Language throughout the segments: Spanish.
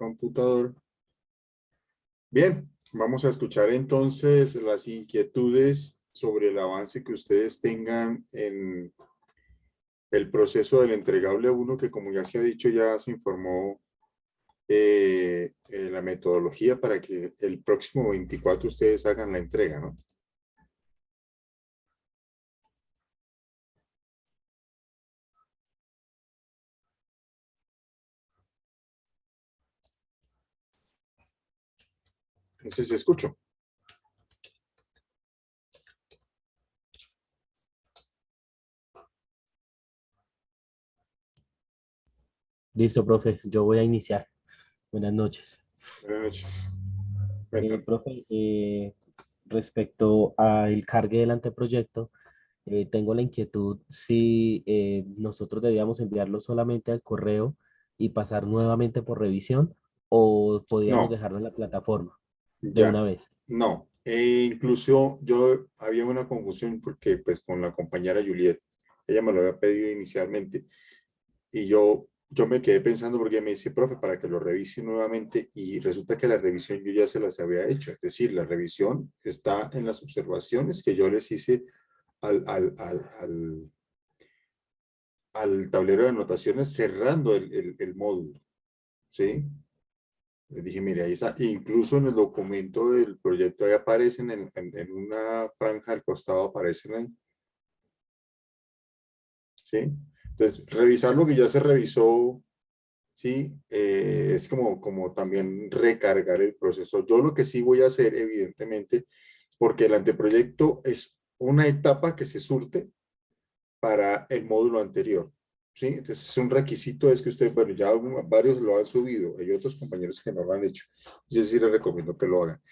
computadora. Bien, vamos a escuchar entonces las inquietudes sobre el avance que ustedes tengan en el proceso del entregable 1, que como ya se ha dicho, ya se informó la metodología para que el próximo 24 ustedes hagan la entrega, ¿no? Entonces, escucho. Listo, profe, yo voy a iniciar. Buenas noches. Buenas noches. Cuéntame. Profe, respecto al cargue del anteproyecto, tengo la inquietud si nosotros debíamos enviarlo solamente al correo y pasar nuevamente por revisión o podíamos No, dejarlo en la plataforma de ya, una vez. no. Incluso yo había una confusión porque pues con la compañera Juliet, ella me lo había pedido inicialmente y yo me quedé pensando porque me dice, profe, para que lo revise nuevamente y resulta que la revisión yo ya se las había hecho. Es decir, la revisión está en las observaciones que yo les hice al, al, al, al, al tablero de anotaciones cerrando el módulo, ¿sí? Les dije, mire, ahí está, incluso en el documento del proyecto ahí aparecen en una franja al costado, aparecen ahí, ¿sí? Entonces, revisar lo que ya se revisó, ¿sí? Es como también recargar el proceso. Yo lo que sí voy a hacer, evidentemente, porque el anteproyecto es una etapa que se surte para el módulo anterior, ¿sí? Entonces, es un requisito es que ustedes, bueno, ya varios lo han subido, hay otros compañeros que no lo han hecho. Yo sí les recomiendo que lo hagan.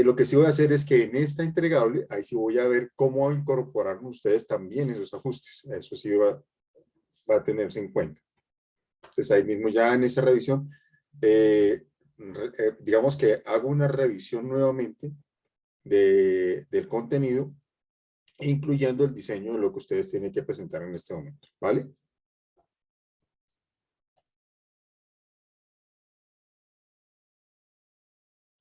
Lo que sí voy a hacer es que en esta entregable, ahí sí voy a ver cómo incorporar ustedes también esos ajustes. Eso sí va a tenerse en cuenta. Entonces ahí mismo ya en esa revisión, digamos que hago una revisión nuevamente del contenido, incluyendo el diseño de lo que ustedes tienen que presentar en este momento, ¿vale?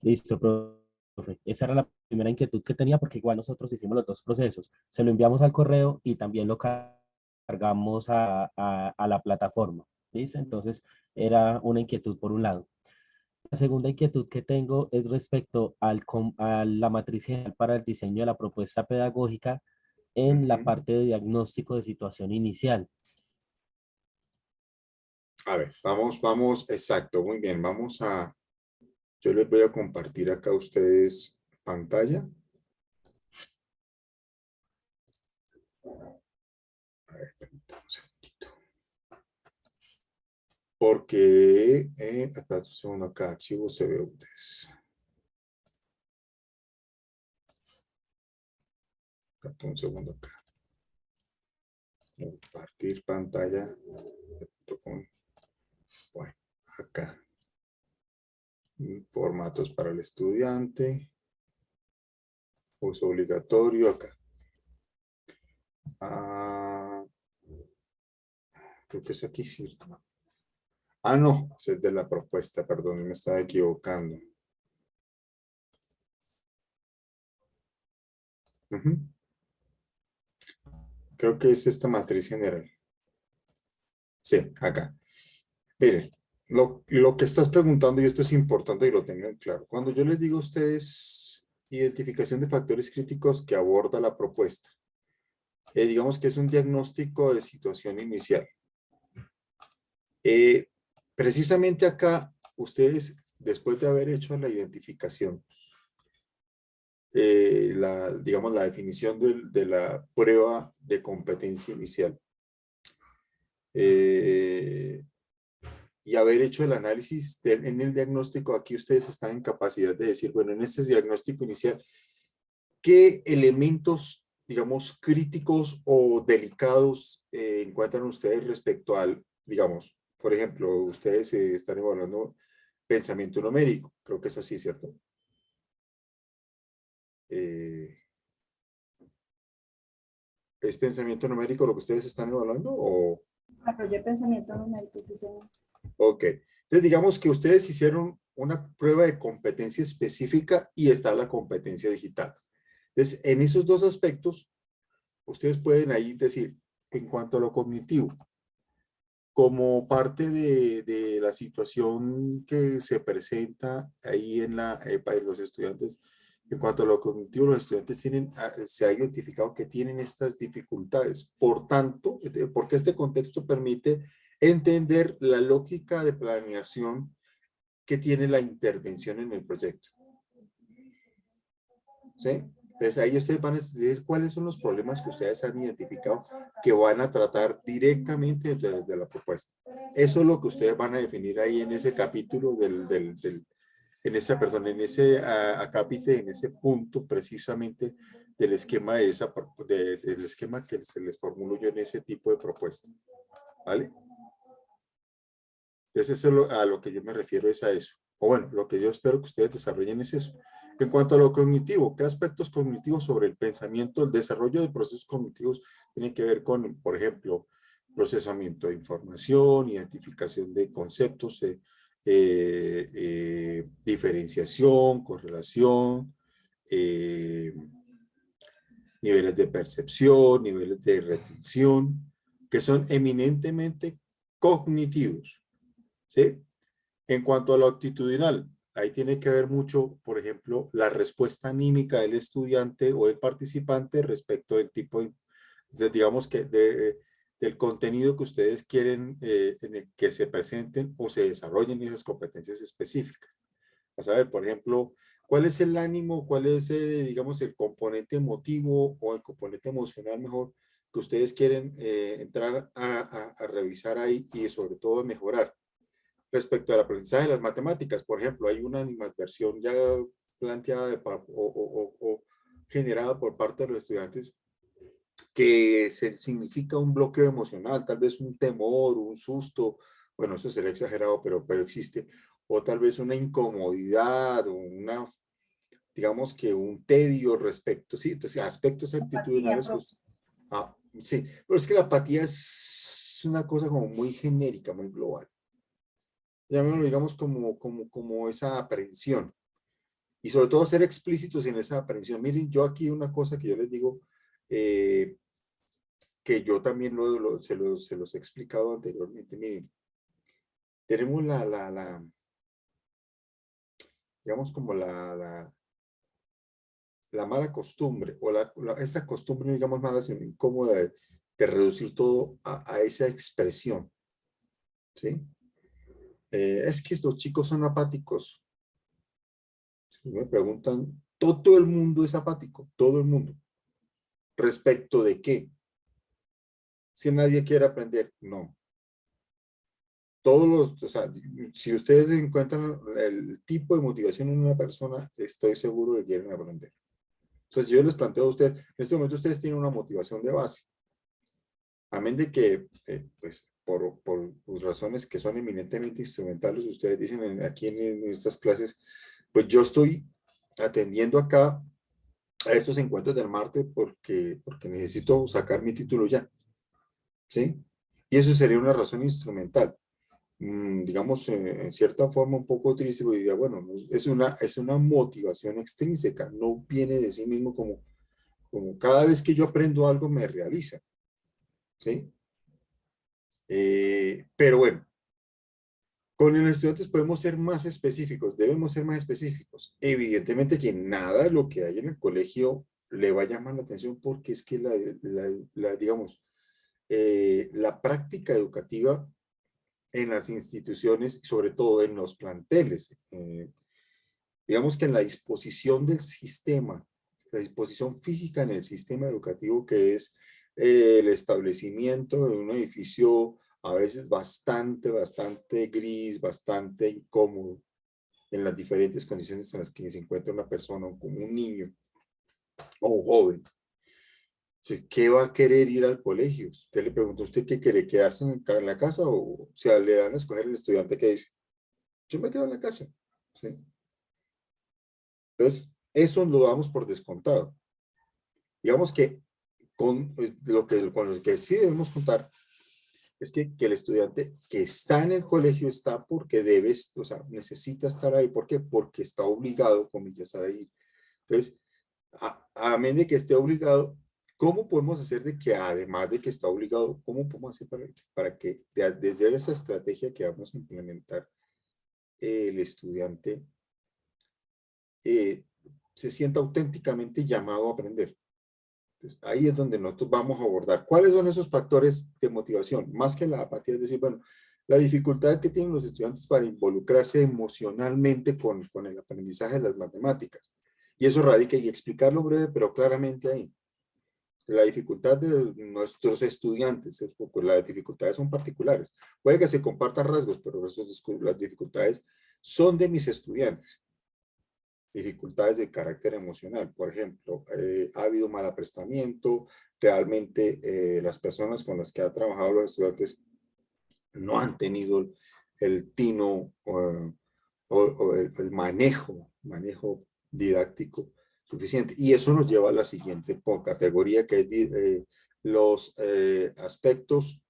Listo, profe. Esa era la primera inquietud que tenía porque igual nosotros hicimos los dos procesos. Se lo enviamos al correo y también lo cargamos a la plataforma. ¿Listo? Entonces era una inquietud por un lado. La segunda inquietud que tengo es respecto a la matriz general para el diseño de la propuesta pedagógica en la Ujú. parte de diagnóstico de situación inicial. A ver, vamos, exacto, muy bien, yo les voy a compartir acá a ustedes pantalla. A ver, permítanme un segundito. Porque, acá, un segundo acá, archivos CBUTs. Acá, un segundo acá. Compartir pantalla. Bueno, acá. Formatos para el estudiante. Uso obligatorio acá. Ah, creo que es aquí, ¿cierto? Ah, no, ese es de la propuesta, perdón, me estaba equivocando. Ujú. Creo que es esta matriz general. Sí, acá. Miren, lo que estás preguntando, y esto es importante que lo tengan claro, cuando yo les digo a ustedes identificación de factores críticos que aborda la propuesta, digamos que es un diagnóstico de situación inicial. Eh, Precisamente acá, ustedes, después de haber hecho la identificación, digamos, la definición de la prueba de competencia inicial, eh, y haber hecho el análisis en el diagnóstico, aquí ustedes están en capacidad de decir, bueno, en este diagnóstico inicial, ¿qué elementos, digamos, críticos o delicados encuentran ustedes respecto al, digamos, por ejemplo, ustedes están evaluando pensamiento numérico, creo que es así, ¿cierto? Eh, ¿Es pensamiento numérico lo que ustedes están evaluando o...? Desarrollo de pensamiento numérico, sí, señor. Ok, Entonces, digamos que ustedes hicieron una prueba de competencia específica y está la competencia digital. Entonces, en esos dos aspectos, ustedes pueden ahí decir, en cuanto a lo cognitivo, como parte de la situación que se presenta ahí en para los estudiantes, en cuanto a lo cognitivo, los estudiantes se ha identificado que tienen estas dificultades. Por tanto, porque este contexto permite entender la lógica de planeación que tiene la intervención en el proyecto. ¿Sí? Entonces ahí ustedes van a decidir cuáles son los problemas que ustedes han identificado que van a tratar directamente desde la propuesta. Eso es lo que ustedes van a definir ahí en ese capítulo en ese acápite, en ese punto precisamente del esquema del esquema que se les formuló yo en ese tipo de propuesta. ¿Vale? Entonces eso a lo que yo me refiero es a eso. O bueno, lo que yo espero que ustedes desarrollen es eso. En cuanto a lo cognitivo, ¿qué aspectos cognitivos sobre el pensamiento, el desarrollo de procesos cognitivos tienen que ver con, por ejemplo, procesamiento de información, identificación de conceptos, diferenciación, correlación, niveles de percepción, niveles de retención, que son eminentemente cognitivos, ¿sí? En cuanto a lo actitudinal, ahí tiene que ver mucho, por ejemplo, la respuesta anímica del estudiante o del participante respecto del tipo digamos que del contenido que ustedes quieren en el que se presenten o se desarrollen esas competencias específicas. A saber, por ejemplo, cuál es el ánimo, cuál es, digamos, el componente emotivo o el componente emocional mejor que ustedes quieren entrar a revisar ahí y sobre todo a mejorar. Respecto al aprendizaje de las matemáticas, por ejemplo, hay una animadversión ya planteada o generada por parte de los estudiantes que significa un bloqueo emocional, tal vez un temor, un susto, bueno, eso sería exagerado, pero existe, o tal vez una incomodidad, o digamos que un tedio respecto, sí, entonces aspectos actitudinales. Sí, pero es que la apatía es una cosa como muy genérica, muy global. Llamémoslo, digamos, como esa aprensión. Y sobre todo ser explícitos en esa aprensión. Miren, yo aquí una cosa que yo les digo, que yo también se los he explicado anteriormente. Miren, tenemos digamos, como la mala costumbre, o esta costumbre, digamos, mala, sino incómoda de reducir todo a esa expresión. ¿Sí? Es que los chicos son apáticos. Si me preguntan, todo el mundo es apático, todo el mundo. ¿Respecto de qué? Si nadie quiere aprender, no. O sea, si ustedes encuentran el tipo de motivación en una persona, estoy seguro que quieren aprender. Entonces yo les planteo a ustedes, en este momento ustedes tienen una motivación de base. Amén de que, pues, por razones que son eminentemente instrumentales, ustedes dicen aquí en estas clases, pues yo estoy atendiendo acá a estos encuentros del martes porque necesito sacar mi título ya, ¿sí? Y eso sería una razón instrumental. Digamos, en cierta forma un poco triste, porque diría, bueno, es una motivación extrínseca, no viene de sí mismo como cada vez que yo aprendo algo me realiza, ¿sí? Pero bueno, con los estudiantes podemos ser más específicos, debemos ser más específicos. Evidentemente que nada de lo que hay en el colegio le va a llamar la atención porque es que digamos, la práctica educativa en las instituciones y sobre todo en los planteles, digamos que en la disposición del sistema, la disposición física en el sistema educativo que es el establecimiento de un edificio a veces bastante gris, bastante incómodo en las diferentes condiciones en las que se encuentra una persona, como un niño o un joven. ¿Qué va a querer ir al colegio? Usted le pregunta, ¿usted qué quiere? ¿Quedarse en la casa? O sea, le dan a escoger el estudiante que dice, yo me quedo en la casa. ¿Sí? Entonces, eso lo damos por descontado. Digamos que con lo que sí debemos contar es que el estudiante que está en el colegio está porque debe, o sea, necesita estar ahí. ¿Por qué? Porque está obligado, comillas, a ir. Entonces, a menos de que esté obligado, ¿cómo podemos hacer de que además de que está obligado, cómo podemos hacer para que desde esa estrategia que vamos a implementar, el estudiante eh, se sienta auténticamente llamado a aprender? Pues ahí es donde nosotros vamos a abordar. ¿Cuáles son esos factores de motivación? Más que la apatía, es decir, bueno, la dificultad que tienen los estudiantes para involucrarse emocionalmente con el aprendizaje de las matemáticas. Y eso radica, y explicarlo breve, pero claramente ahí. La dificultad de nuestros estudiantes, porque las dificultades son particulares. Puede que se compartan rasgos, pero las dificultades son de mis estudiantes. Dificultades de carácter emocional. Por ejemplo, ha habido mal aprestamiento, realmente las personas con las que ha trabajado los estudiantes no han tenido el tino o el manejo didáctico suficiente. Y eso nos lleva a la siguiente categoría, que es los aspectos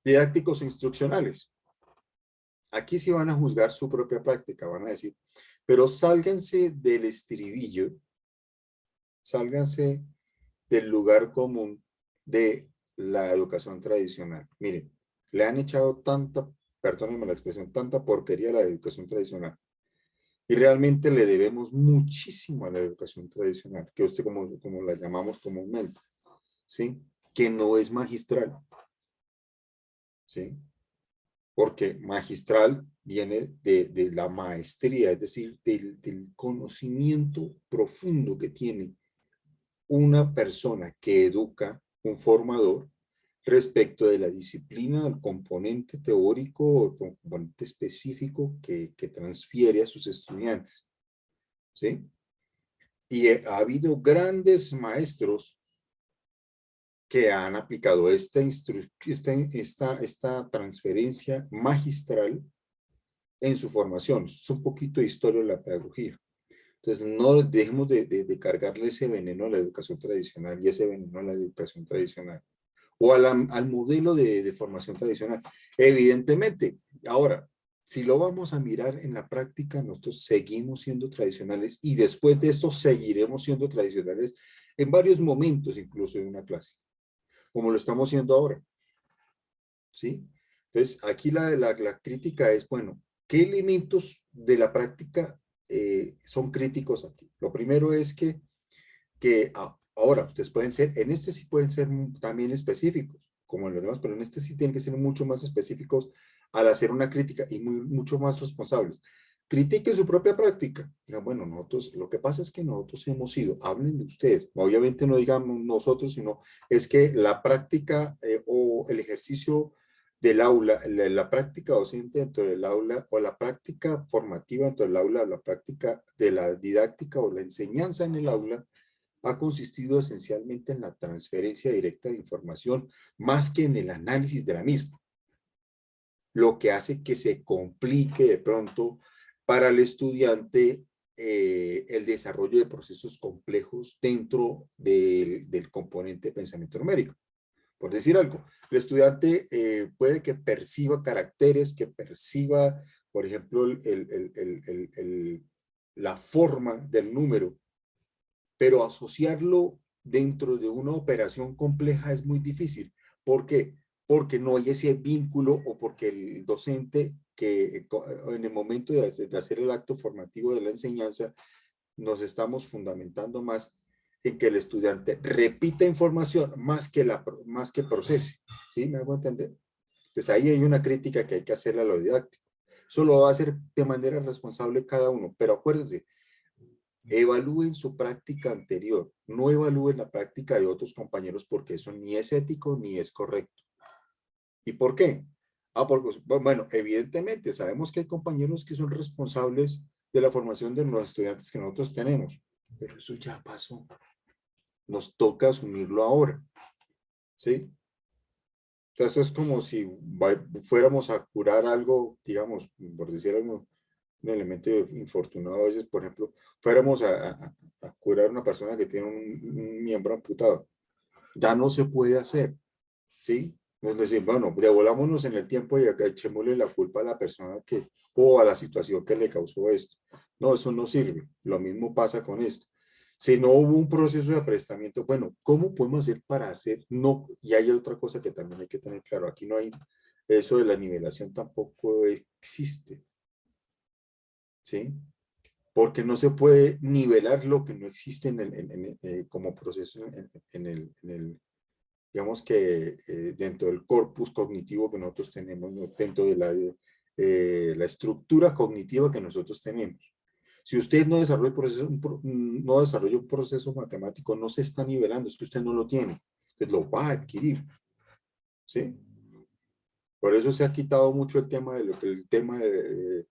didácticos e instruccionales. Aquí sí van a juzgar su propia práctica, van a decir, pero sálganse del estribillo, sálganse del lugar común de la educación tradicional. Miren, le han echado tanta, perdónenme la expresión, tanta porquería a la educación tradicional. Y realmente le debemos muchísimo a la educación tradicional, que usted como la llamamos comúnmente, ¿sí? Que no es magistral, ¿sí? Porque magistral viene de la maestría, es decir, del conocimiento profundo que tiene una persona que educa, un formador, respecto de la disciplina, el componente teórico o componente específico que transfiere a sus estudiantes, ¿sí? Y ha habido grandes maestros que han aplicado esta transferencia magistral en su formación. Es un poquito de historia de la pedagogía. Entonces, no dejemos de cargarle ese veneno a la educación tradicional y ese veneno a la educación tradicional o al modelo de formación tradicional. Evidentemente, ahora, si lo vamos a mirar en la práctica, nosotros seguimos siendo tradicionales y después de eso seguiremos siendo tradicionales en varios momentos, incluso en una clase, como lo estamos haciendo ahora, ¿sí? Entonces, aquí la crítica es, bueno, ¿qué elementos de la práctica son críticos aquí? Lo primero es que ahora ustedes pueden ser, en este sí pueden ser también específicos, como en los demás, pero en este sí tienen que ser mucho más específicos al hacer una crítica y mucho más responsables. Critiquen su propia práctica. Digan, bueno, nosotros, lo que pasa es que nosotros hemos sido, hablen de ustedes, obviamente no digamos nosotros, sino es que la práctica o el ejercicio del aula, la práctica docente dentro del aula o la práctica formativa dentro del aula, la práctica de la didáctica o la enseñanza en el aula, ha consistido esencialmente en la transferencia directa de información más que en el análisis de la misma, lo que hace que se complique de pronto para el estudiante el desarrollo de procesos complejos dentro del componente de pensamiento numérico. Por decir algo, el estudiante puede que perciba caracteres, que perciba, por ejemplo, la forma del número, pero asociarlo dentro de una operación compleja es muy difícil. ¿Por qué? Porque no hay ese vínculo o porque el docente que en el momento de hacer el acto formativo de la enseñanza nos estamos fundamentando más en que el estudiante repita información más que procese. ¿Sí? ¿Me hago entender? Entonces ahí hay una crítica que hay que hacerle a lo didáctico. Eso lo va a hacer de manera responsable cada uno, pero acuérdense, evalúen su práctica anterior, no evalúen la práctica de otros compañeros porque eso ni es ético ni es correcto. ¿Y por qué? Porque, bueno, evidentemente sabemos que hay compañeros que son responsables de la formación de los estudiantes que nosotros tenemos, pero eso ya pasó. Nos toca asumirlo ahora, ¿sí? Entonces es como si fuéramos a curar algo, digamos, por decir algo, un elemento infortunado a veces, por ejemplo, fuéramos a curar a una persona que tiene un miembro amputado. Ya no se puede hacer, ¿sí? Nos decimos, bueno, devolvámonos en el tiempo y acá echémosle la culpa a la persona que, o a la situación que le causó esto. No, eso no sirve. Lo mismo pasa con esto. Si no hubo un proceso de aprestamiento, bueno, ¿cómo podemos hacer para hacer? No, y hay otra cosa que también hay que tener claro. Aquí no hay, eso de la nivelación tampoco existe, ¿sí? Porque no se puede nivelar lo que no existe como proceso digamos que dentro del corpus cognitivo que nosotros tenemos, ¿no? Dentro de la estructura cognitiva que nosotros tenemos. Si usted no desarrolla, no desarrolla un proceso matemático, no se está nivelando, es que usted no lo tiene, usted lo va a adquirir, ¿sí? Por eso se ha quitado mucho el tema de lo que el tema de,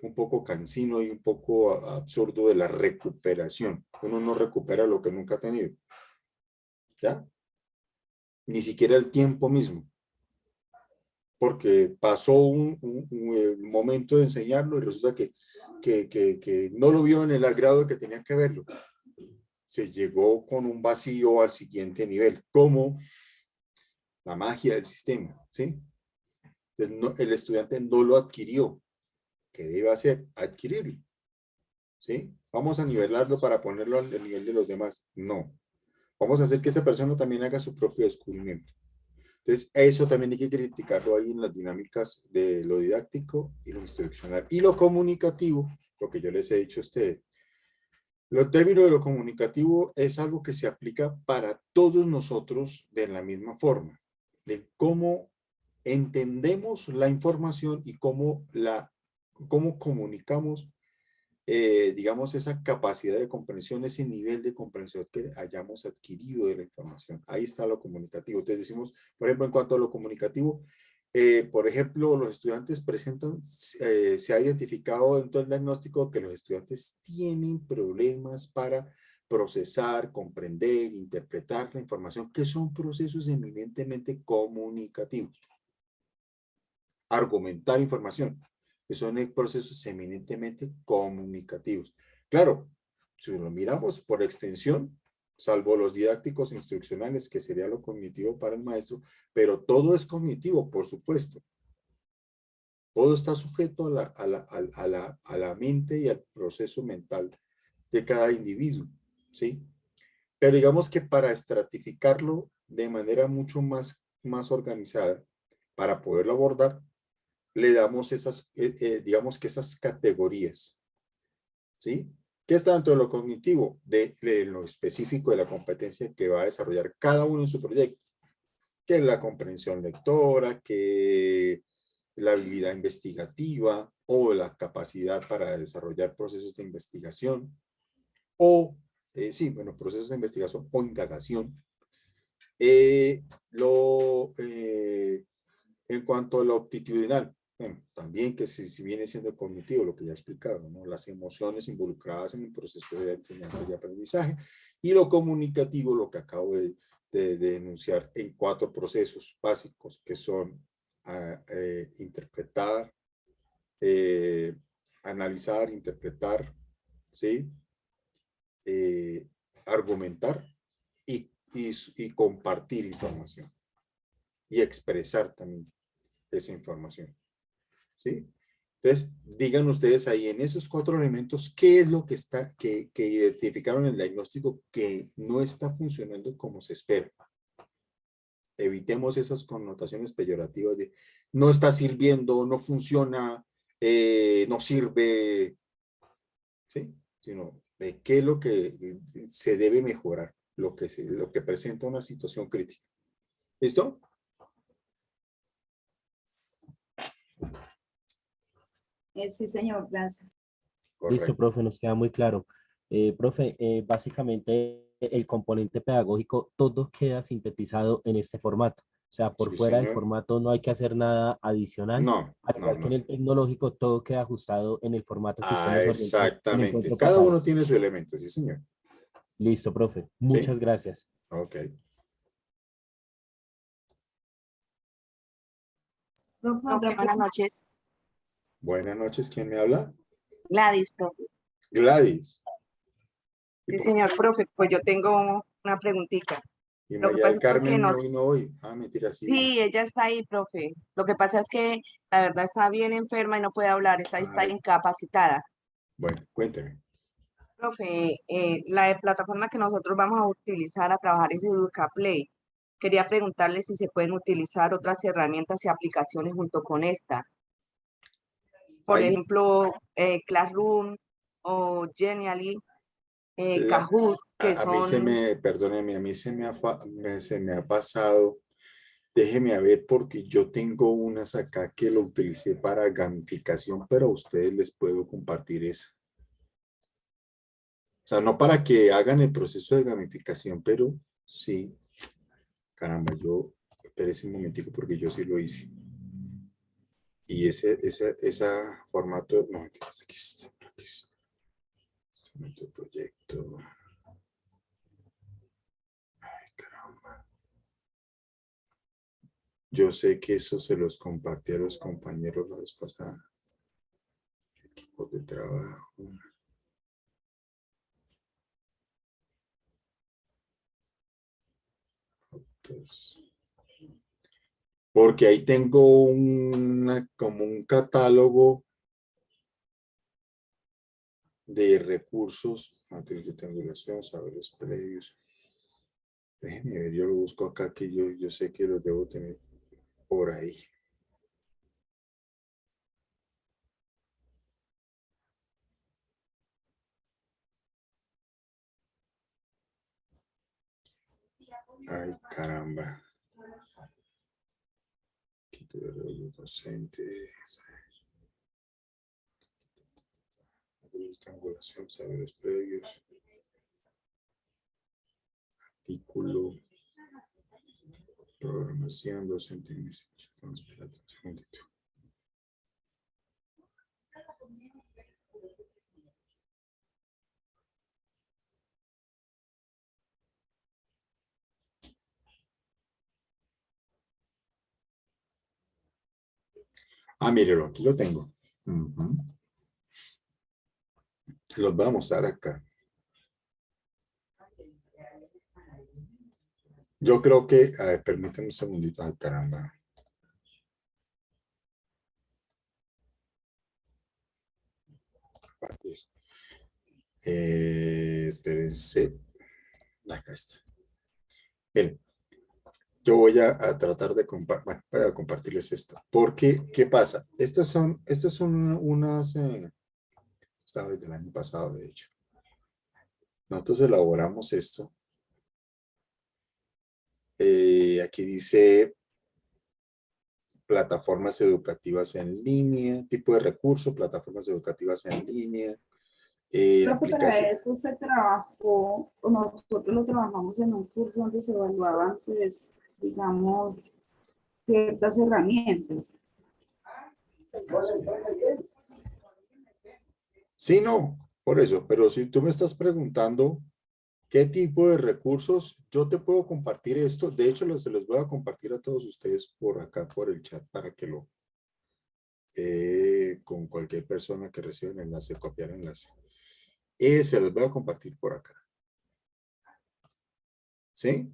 un poco cansino y un poco absurdo de la recuperación. Uno no recupera lo que nunca ha tenido, ¿ya? Ni siquiera el tiempo mismo, porque pasó un momento de enseñarlo y resulta que no lo vio en el agrado que tenía que verlo. Se llegó con un vacío al siguiente nivel, como la magia del sistema, ¿sí? Entonces, el estudiante no lo adquirió. ¿Qué debe hacer? Adquirirlo, ¿sí? Vamos a nivelarlo para ponerlo al nivel de los demás. No. Vamos a hacer que esa persona también haga su propio descubrimiento. Entonces, eso también hay que criticarlo ahí en las dinámicas de lo didáctico y lo instruccional. Y lo comunicativo, lo que yo les he dicho a ustedes. Lo término de lo comunicativo es algo que se aplica para todos nosotros de la misma forma, de cómo entendemos la información y cómo comunicamos, digamos, esa capacidad de comprensión, ese nivel de comprensión que hayamos adquirido de la información. Ahí está lo comunicativo. Entonces decimos, por ejemplo, en cuanto a lo comunicativo, por ejemplo, los estudiantes presentan, se ha identificado dentro del diagnóstico que los estudiantes tienen problemas para procesar, comprender, interpretar la información, que son procesos eminentemente comunicativos. Argumentar información, que son procesos eminentemente comunicativos. Claro, si lo miramos por extensión, salvo los didácticos instruccionales, que sería lo cognitivo para el maestro, pero todo es cognitivo, por supuesto. Todo está sujeto a la mente y al proceso mental de cada individuo, ¿sí? Pero digamos que para estratificarlo de manera mucho más organizada, para poderlo abordar, le damos esas, digamos que esas categorías, ¿sí? ¿Qué está dentro de lo cognitivo? De lo específico de la competencia que va a desarrollar cada uno en su proyecto, que es la comprensión lectora, que la habilidad investigativa o la capacidad para desarrollar procesos de investigación o, sí, bueno, procesos de investigación o indagación. Eh, lo, eh, en cuanto a lo actitudinal, bueno, también que si viene siendo cognitivo, lo que ya he explicado, ¿no? Las emociones involucradas en el proceso de enseñanza y aprendizaje, y lo comunicativo, lo que acabo de enunciar en 4 procesos básicos, que son interpretar, analizar, interpretar, ¿sí? Argumentar y compartir información y expresar también esa información, ¿sí? Entonces, digan ustedes ahí en esos 4 elementos, ¿qué es lo que identificaron en el diagnóstico que no está funcionando como se espera? Evitemos esas connotaciones peyorativas de no está sirviendo, no funciona, no sirve, ¿sí? Sino de qué es lo que se debe mejorar, lo que presenta una situación crítica. ¿Listo? Sí, señor, gracias. Listo, Correcto. profe, nos queda muy claro. Profe, básicamente el componente pedagógico todo queda sintetizado en este formato. O sea, por Sí, fuera del señor. formato no hay que hacer nada adicional. No, Al no, igual que en no. el tecnológico, todo queda ajustado en el formato que usted Ah, nos orientó en el exactamente. encuentro Cada pasado. uno tiene su elemento, sí, señor. Listo, profe. ¿Sí? Muchas gracias. Ok. Profe, buenas noches. Buenas noches, ¿quién me habla? Gladys, profe. Gladys. ¿Y Sí, por- señor, profe, pues yo tengo una preguntita. Y Lo que María pasa del es que Carmen no nos... vino hoy. Ah, mentira, sí vino. Sí, ella está ahí, profe. Lo que pasa es que la verdad está bien enferma y no puede hablar, está Ay, incapacitada. bueno, cuénteme. Profe, la plataforma que nosotros vamos a utilizar a trabajar es EducaPlay. Quería preguntarle si se pueden utilizar otras herramientas y aplicaciones junto con esta. Por Ay, ejemplo, Classroom o Genially, la- Kahoot, que a mí se son... me, perdóneme, a mí se me ha pasado. Déjeme a ver porque yo tengo unas acá que lo utilicé para gamificación, pero a ustedes les puedo compartir eso. O sea, no para que hagan el proceso de gamificación, pero sí. Caramba, yo, espérese un momentico porque yo sí lo hice. Y ese formato, no, aquí está, aquí está. Instrumento de proyecto. Ay, caramba. Yo sé que eso se los compartí a los compañeros la vez pasada. Equipos de trabajo. Fotos. Porque ahí tengo como un catálogo de recursos, materiales de triangulación, saberes previos. Déjenme ver, yo lo busco acá que yo sé que los debo tener por ahí. Ay, caramba. Quito de los docentes. Materiales de triangulación, saberes previos. Artículo. Programación, docente. Espérate un segundito. Ah, mírelo, aquí lo tengo. Ujú. Los voy a mostrar acá. Yo creo que, a ver, permíteme un segundito. Ay, caramba. Espérense. Acá está. Miren, yo voy a tratar de bueno, voy a compartirles esto. Porque, ¿qué pasa? Estas son unas, esta vez del año pasado, de hecho. Nosotros elaboramos esto. Aquí dice plataformas educativas en línea, tipo de recursos, plataformas educativas en línea, Creo que para aplicación. eso se trabajó, o nosotros lo trabajamos en un curso donde se evaluaban, pues, digamos, ciertas herramientas. Sí, no, por eso, pero si tú me estás preguntando qué tipo de recursos, yo te puedo compartir esto. De hecho, se los voy a compartir a todos ustedes por acá, por el chat, para que con cualquier persona que reciba el enlace, copiar el enlace. Se los voy a compartir por acá. ¿Sí?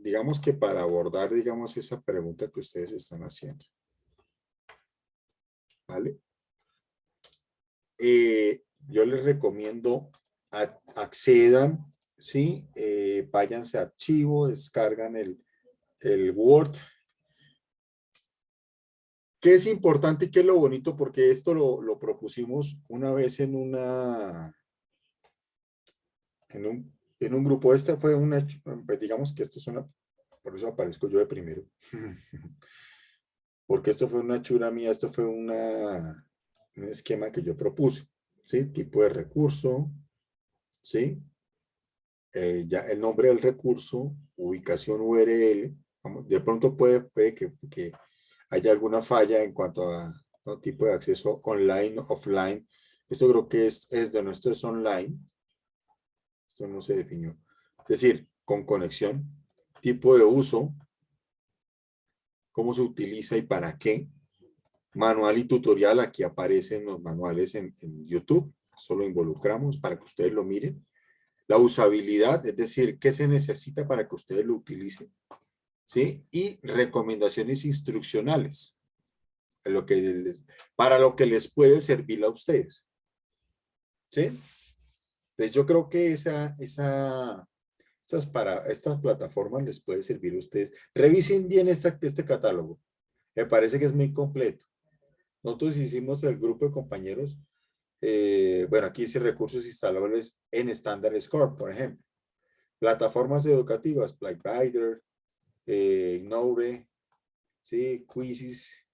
Digamos que para abordar, digamos, esa pregunta que ustedes están haciendo. ¿Vale? Yo les recomiendo accedan, ¿sí? Váyanse a archivo, descargan el Word. ¿Qué es importante y qué es lo bonito? Porque esto lo propusimos una vez en un grupo. Esta fue pues digamos que esto es por eso aparezco yo de primero. Porque esto fue una chura mía, esto fue un esquema que yo propuse, ¿sí? Tipo de recurso, ¿sí? Ya el nombre del recurso, ubicación URL, de pronto puede que haya alguna falla en cuanto a ¿no? tipo de acceso online, offline. Esto creo que es de nuestro es online. Esto no se definió. Es decir, con conexión, tipo de uso, cómo se utiliza y para qué. Manual y tutorial, aquí aparecen los manuales en YouTube. Solo involucramos para que ustedes lo miren. la usabilidad, es decir, qué se necesita para que ustedes lo utilicen, ¿sí? Y recomendaciones instruccionales, para lo que les puede servir a ustedes, ¿sí? Entonces yo creo que estas plataformas les puede servir a ustedes. Revisen bien este catálogo. Me parece que es muy completo. Nosotros hicimos el grupo de compañeros, bueno, aquí dice recursos instalables en Standard Score, por ejemplo. Plataformas educativas, Playwright, Ignore, ¿sí? Quizzes.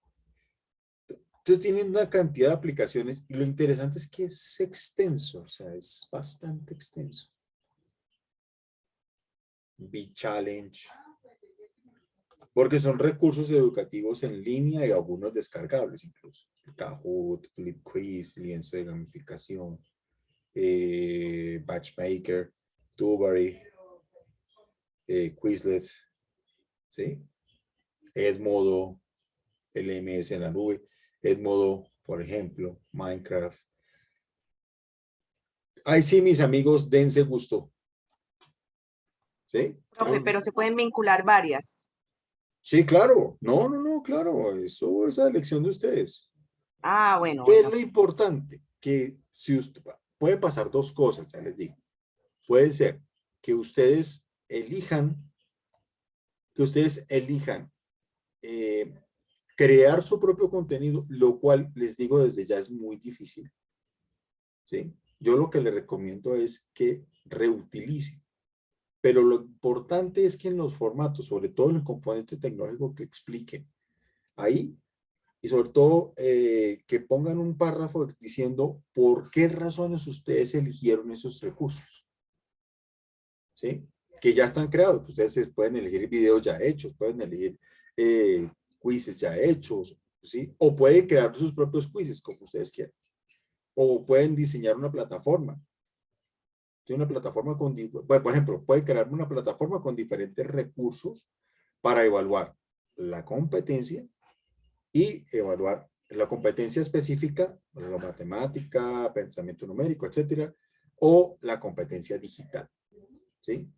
Entonces tienen una cantidad de aplicaciones y lo interesante es que es extenso, o sea, es bastante extenso. Big Challenge, porque son recursos educativos en línea y algunos descargables incluso. Kahoot, Flip Quiz, lienzo de gamificación, Batchmaker, Tubery, Quizlet, ¿sí? Edmodo, LMS en la nube, Edmodo, por ejemplo, Minecraft. Ahí sí, mis amigos, dense gusto. ¿Sí? Profe, pero se pueden vincular varias. Sí, claro. No, claro. Eso es a elección de ustedes. Ah, bueno, ¿Qué es bueno. lo importante? Que si usted, puede pasar dos cosas, ya les digo. Puede ser que ustedes elijan eh, crear su propio contenido, lo cual les digo desde ya es muy difícil. ¿Sí? Yo lo que les recomiendo es que reutilicen. Pero lo importante es que en los formatos, sobre todo en el componente tecnológico, que expliquen ahí y sobre todo que pongan un párrafo diciendo por qué razones ustedes eligieron esos recursos. ¿Sí? Que ya están creados. Ustedes pueden elegir videos ya hechos, pueden elegir quizzes ya hechos, ¿sí? O pueden crear sus propios quizzes como ustedes quieran. O pueden diseñar una plataforma. Una plataforma con, bueno, por ejemplo, puede crear una plataforma con diferentes recursos para evaluar la competencia y evaluar la competencia específica, la matemática, pensamiento numérico, etcétera, o la competencia digital. ¿Sí?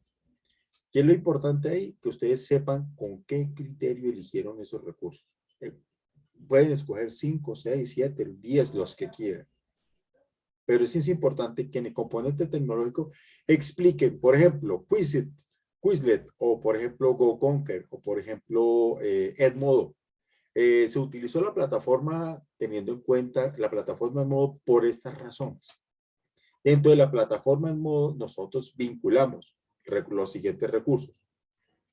¿Qué es lo importante ahí? Que ustedes sepan con qué criterio eligieron esos recursos. Pueden escoger 5, 6, 7, 10, los que quieran. Pero sí es importante que en el componente tecnológico expliquen, por ejemplo, Quizlet, o por ejemplo, GoConquer, o por ejemplo, Edmodo. Se utilizó la plataforma teniendo en cuenta la plataforma Edmodo por estas razones. Dentro de la plataforma Edmodo, nosotros vinculamos los siguientes recursos.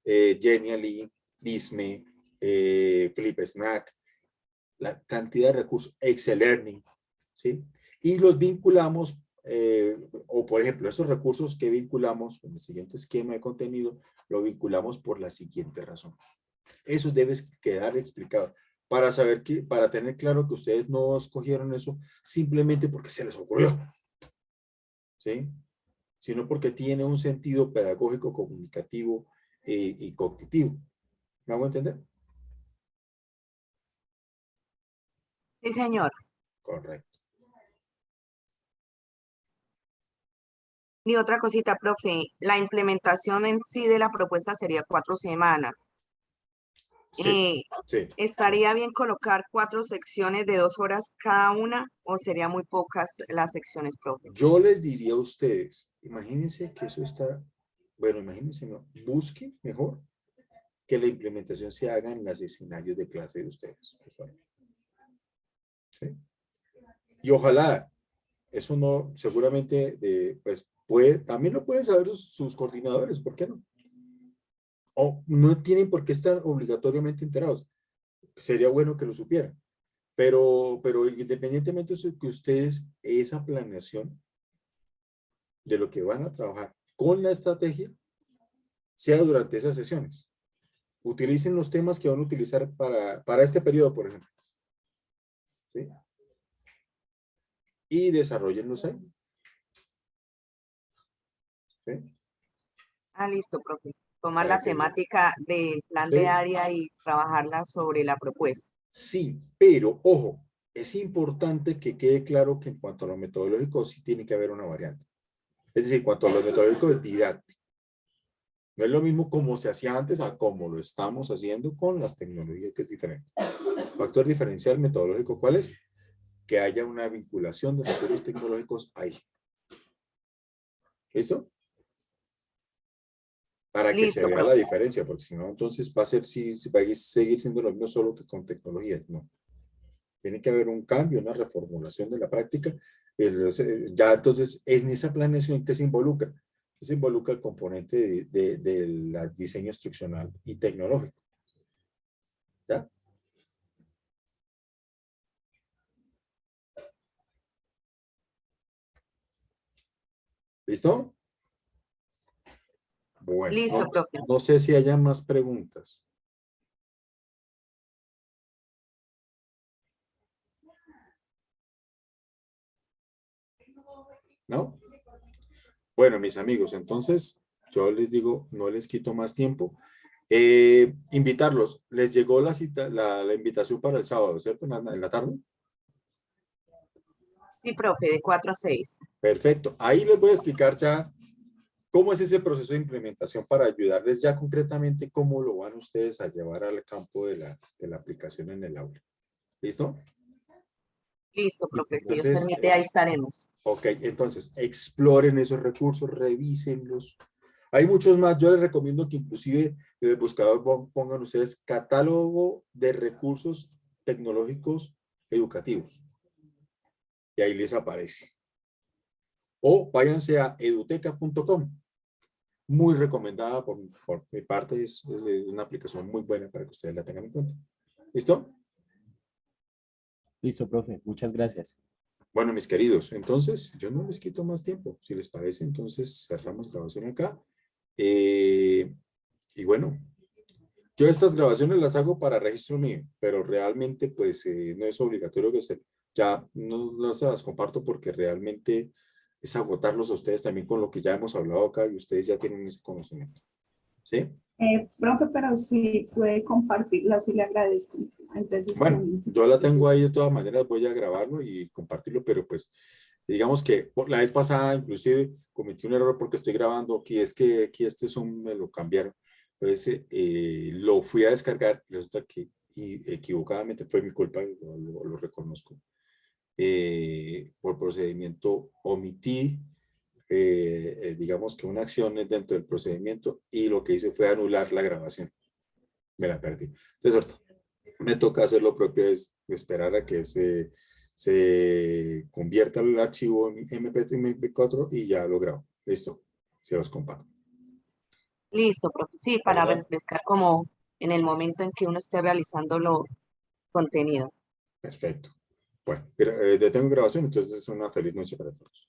Genially, Visme, FlipSnack, la cantidad de recursos, Excel Learning, ¿sí? Y los vinculamos, o por ejemplo, esos recursos que vinculamos en el siguiente esquema de contenido, lo vinculamos por la siguiente razón. Eso debe quedar explicado para saber que, para tener claro que ustedes no escogieron eso simplemente porque se les ocurrió, ¿sí? Sino porque tiene un sentido pedagógico, comunicativo y cognitivo. ¿Me hago entender? Sí, señor. Correcto. Y otra cosita, profe, la implementación en sí de la propuesta sería 4 semanas. Sí, sí. ¿Estaría bien colocar 4 secciones de 2 horas cada una o sería muy pocas las secciones, profe? Yo les diría a ustedes, imagínense que eso está, bueno, imagínense, no, busquen mejor que la implementación se haga en los escenarios de clase de ustedes. ¿Sí? Y ojalá, eso no, seguramente, pues, también lo pueden saber sus coordinadores, ¿por qué no? O no tienen por qué estar obligatoriamente enterados. Sería bueno que lo supieran. Pero independientemente de que ustedes, esa planeación de lo que van a trabajar con la estrategia, sea durante esas sesiones. Utilicen los temas que van a utilizar para este periodo, por ejemplo. ¿Sí? Y desarrollenlos ahí. ¿Sí? Ah, listo, profe. Tomar Para la que, temática del plan de ¿sí? área y trabajarla sobre la propuesta. Sí, pero ojo, es importante que quede claro que en cuanto a lo metodológico sí tiene que haber una variante. Es decir, en cuanto a los metodológicos didácticos. No es lo mismo como se hacía antes a como lo estamos haciendo con las tecnologías, que es diferente. Factor diferencial metodológico, ¿cuál es? Que haya una vinculación de recursos tecnológicos ahí. ¿Listo? Para que se Listo, vea la profe. diferencia, porque si no, entonces va a ser, va a seguir siendo lo mismo solo que con tecnologías, ¿no? Tiene que haber un cambio, una reformulación de la práctica. Ya entonces, en esa planeación que se involucra el componente del diseño instruccional y tecnológico. ¿Ya? ¿Listo? Bueno, Listo, profe. no sé si haya más preguntas. ¿No? Bueno, mis amigos, entonces yo les digo, no les quito más tiempo. Invitarlos. Les llegó la cita, la invitación para el sábado, ¿cierto? En la tarde. Sí, profe, de 4 a 6. Perfecto. Ahí les voy a explicar ya cómo es ese proceso de implementación para ayudarles ya concretamente cómo lo van ustedes a llevar al campo de la aplicación en el aula. ¿Listo? Listo, profe. Si Dios Entonces, permite, ahí estaremos. ok, entonces exploren esos recursos, revísenlos. Hay muchos más. Yo les recomiendo que inclusive en el buscador pongan ustedes catálogo de recursos tecnológicos educativos. Y ahí les aparece. O váyanse a eduteca.com. Muy recomendada por mi parte. Es una aplicación muy buena para que ustedes la tengan en cuenta. ¿Listo? Listo, profe. Muchas gracias. Bueno, mis queridos, entonces yo no les quito más tiempo. Si les parece, entonces cerramos grabación acá. Y bueno, yo estas grabaciones las hago para registro mío, pero realmente pues no es obligatorio que se, ya no se las comparto porque realmente es agotarlos a ustedes también con lo que ya hemos hablado acá y ustedes ya tienen ese conocimiento. ¿Sí? Profe, pero si puede compartirla, sí le agradezco. Entonces, Bueno, yo la tengo ahí de todas maneras, voy a grabarlo y compartirlo, pero pues digamos que la vez pasada inclusive cometí un error porque estoy grabando aquí, es que aquí este Zoom me lo cambiaron. Entonces lo fui a descargar y resulta que equivocadamente fue mi culpa, lo reconozco. Por procedimiento omití, digamos que una acción es dentro del procedimiento y lo que hice fue anular la grabación. Me la perdí. Entonces, me toca hacer lo propio, es esperar a que se convierta el archivo en MP4 y ya lo grabo. Listo, se los comparto. Listo, profe. Sí, para ¿Verdad? refrescar como en el momento en que uno esté realizando lo contenido. Perfecto. Bueno, detengo grabación, entonces una feliz noche para todos.